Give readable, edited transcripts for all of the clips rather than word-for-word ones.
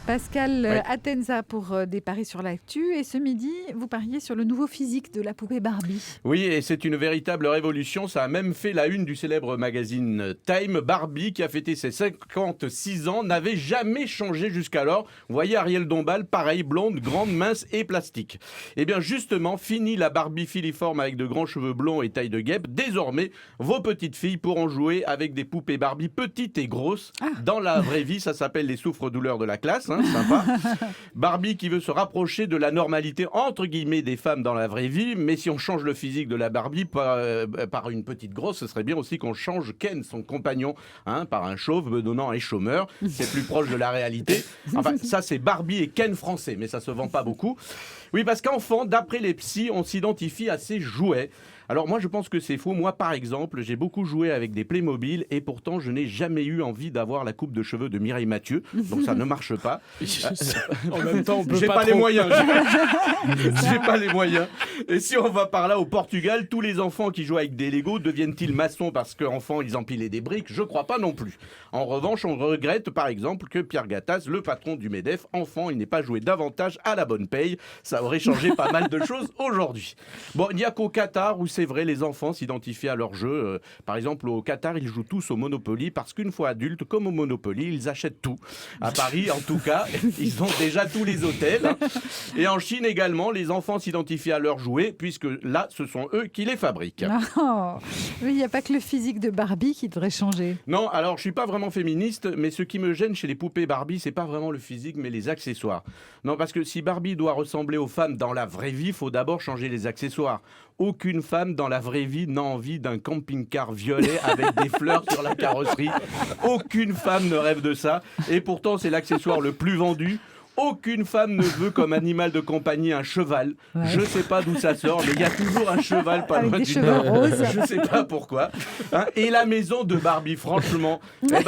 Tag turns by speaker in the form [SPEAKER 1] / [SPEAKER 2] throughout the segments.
[SPEAKER 1] Pascal
[SPEAKER 2] Oui.
[SPEAKER 1] Atenza pour des paris sur l'actu. Et ce midi, vous pariez sur le nouveau physique de la poupée Barbie.
[SPEAKER 2] Oui, et c'est une véritable révolution. Ça a même fait la une du célèbre magazine Time. Barbie, qui a fêté ses 56 ans, n'avait jamais changé jusqu'alors. Vous voyez Ariel Dombal, pareil, blonde, grande, mince et plastique. Eh bien justement, fini la Barbie filiforme avec de grands cheveux blonds et taille de guêpe. Désormais, vos petites filles pourront jouer avec des poupées Barbie petites et grosses. Dans la vraie vie, ça s'appelle les souffres-douleurs de la classe. Sympa. Barbie qui veut se rapprocher de la normalité entre guillemets des femmes dans la vraie vie, mais si on change le physique de la Barbie par une petite grosse, ce serait bien aussi qu'on change Ken, son compagnon, par un chauve bedonnant et chômeur. C'est plus proche de la réalité. Enfin, ça c'est Barbie et Ken français, mais ça se vend pas beaucoup. Oui, parce qu'enfant, d'après les psys, on s'identifie à ses jouets. Alors moi je pense que c'est faux. Moi par exemple, j'ai beaucoup joué avec des Playmobil et pourtant je n'ai jamais eu envie d'avoir la coupe de cheveux de Mireille Mathieu. Donc ça ne marche pas.
[SPEAKER 3] En même temps, on peut
[SPEAKER 2] J'ai
[SPEAKER 3] pas
[SPEAKER 2] pas les
[SPEAKER 3] trop.
[SPEAKER 2] moyens. J'ai pas les moyens. Et si on va par là au Portugal, tous les enfants qui jouent avec des Lego deviennent-ils maçons parce qu'enfants ils empilaient des briques? Je crois pas non plus. En revanche, on regrette par exemple que Pierre Gattaz, le patron du MEDEF, enfant, il n'ait pas joué davantage à la bonne paye. Ça aurait changé pas mal de choses aujourd'hui. Bon, il n'y a qu'au Qatar où c'est vrai, les enfants s'identifient à leur jeu. Par exemple, au Qatar, ils jouent tous au Monopoly parce qu'une fois adultes, comme au Monopoly, ils achètent tout. À Paris, en tout cas, ils ont déjà tous les hôtels. Et en Chine également, les enfants s'identifient à leurs jouets puisque là, ce sont eux qui les fabriquent.
[SPEAKER 1] Oh. Oui, il n'y a pas que le physique de Barbie qui devrait changer.
[SPEAKER 2] Non, alors je suis pas vraiment féministe, mais ce qui me gêne chez les poupées Barbie, c'est pas vraiment le physique, mais les accessoires. Non, parce que si Barbie doit ressembler aux femmes dans la vraie vie, il faut d'abord changer les accessoires. Aucune femme dans la vraie vie n'a envie d'un camping-car violet avec des fleurs sur la carrosserie. Aucune femme ne rêve de ça. Et pourtant, c'est l'accessoire le plus vendu. Aucune femme ne veut comme animal de compagnie un cheval.
[SPEAKER 1] Ouais.
[SPEAKER 2] Je sais pas d'où ça sort, mais il y a toujours un cheval pas
[SPEAKER 1] Avec
[SPEAKER 2] loin
[SPEAKER 1] des
[SPEAKER 2] d'une
[SPEAKER 1] cheveux
[SPEAKER 2] maison.
[SPEAKER 1] roses.
[SPEAKER 2] Je sais pas pourquoi. Et la maison de Barbie, franchement,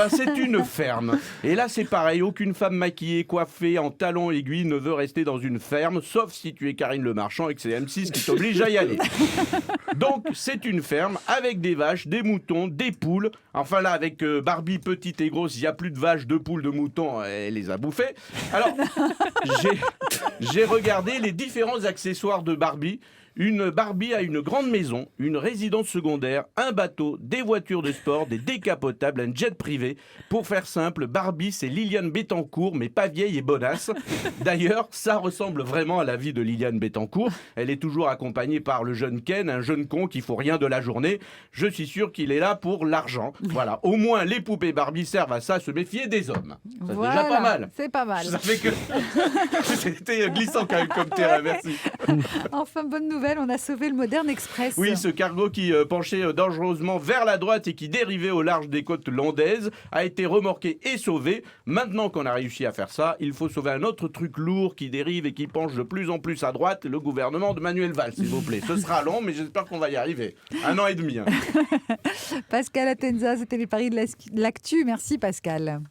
[SPEAKER 2] c'est une ferme. Et là, c'est pareil. Aucune femme maquillée, coiffée, en talons aiguilles ne veut rester dans une ferme, sauf si tu es Karine Le Marchand et que c'est M6 qui t'oblige à y aller. Donc, c'est une ferme avec des vaches, des moutons, des poules. Enfin là, avec Barbie petite et grosse, il n'y a plus de vaches, de poules, de moutons. Elle les a bouffées. Alors, j'ai regardé les différents accessoires de Barbie. Une Barbie a une grande maison, une résidence secondaire, un bateau, des voitures de sport, des décapotables, un jet privé. Pour faire simple, Barbie, c'est Liliane Bettencourt, mais pas vieille et bonasse. D'ailleurs, ça ressemble vraiment à la vie de Liliane Bettencourt. Elle est toujours accompagnée par le jeune Ken, un jeune con qui faut rien de la journée. Je suis sûr qu'il est là pour l'argent. Voilà, au moins les poupées Barbie servent à ça, se méfier des hommes. Ça, c'est déjà pas mal.
[SPEAKER 1] C'est pas mal.
[SPEAKER 2] Ça fait que c'était glissant quand même comme terrain, merci.
[SPEAKER 1] Enfin, bonne nouvelle, on a sauvé le Modern Express.
[SPEAKER 2] Oui, ce cargo qui penchait dangereusement vers la droite et qui dérivait au large des côtes landaises a été remorqué et sauvé. Maintenant qu'on a réussi à faire ça, il faut sauver un autre truc lourd qui dérive et qui penche de plus en plus à droite, le gouvernement de Manuel Valls, s'il vous plaît. Ce sera long, mais j'espère qu'on va y arriver. 1 an et demi.
[SPEAKER 1] Pascal Atenza, c'était les paris de l'actu. Merci Pascal.